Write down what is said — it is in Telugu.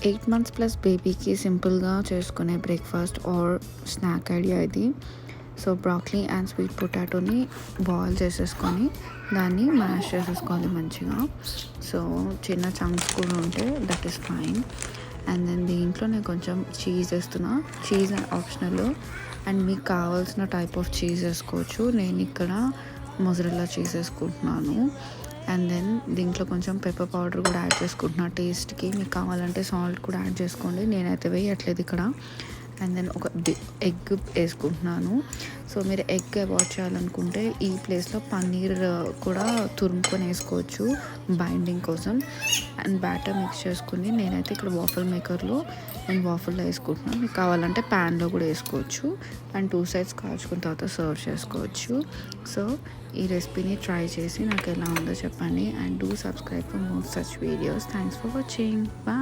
8 మంత్స్ ప్లస్ బేబీకి సింపుల్గా చేసుకునే బ్రేక్ఫాస్ట్ ఆర్ స్నాక్ ఐడియా ఇది. సో బ్రాక్లీ అండ్ స్వీట్ పొటాటోని బాయిల్ చేసేసుకొని దాన్ని మ్యాష్ చేసేసుకోవాలి మంచిగా. సో చిన్న చంక్స్ కూడా ఉంటే that is fine. And then దీంట్లో నేను కొంచెం చీజ్ వేస్తున్నా. చీజ్ ఆప్షనల్ అండ్ మీకు కావాల్సిన టైప్ ఆఫ్ చీజ్ వేసుకోవచ్చు. నేను ఇక్కడ మొజరెల్లా చీజ్ వేసుకుంటున్నాను. అండ్ దెన్ దీంట్లో కొంచెం పెప్పర్ పౌడర్ కూడా యాడ్ చేసుకుంటున్నా టేస్ట్కి. మీకు కావాలంటే సాల్ట్ కూడా యాడ్ చేసుకోండి, నేనైతే వేయట్లేదు ఇక్కడ. అండ్ దెన్ ఒక ఎగ్ వేసుకుంటున్నాను. సో మీరు ఎగ్ అవాయిడ్ చేయాలనుకుంటే ఈ ప్లేస్లో పన్నీర్ కూడా తురుముకొని వేసుకోవచ్చు బైండింగ్ కోసం. అండ్ బ్యాటర్ మిక్స్ చేసుకుని నేనైతే ఇక్కడ వాఫల్ మేకర్లో నేను వాఫల్లో వేసుకుంటున్నాను. మీకు కావాలంటే ప్యాన్లో కూడా వేసుకోవచ్చు. అండ్ 2 సైడ్స్ కాల్చుకున్న తర్వాత సర్వ్ చేసుకోవచ్చు. సో ఈ రెసిపీని ట్రై చేసి నాకు ఎలా ఉందో చెప్పండి. And do subscribe for more such videos. Thanks for watching. Bye.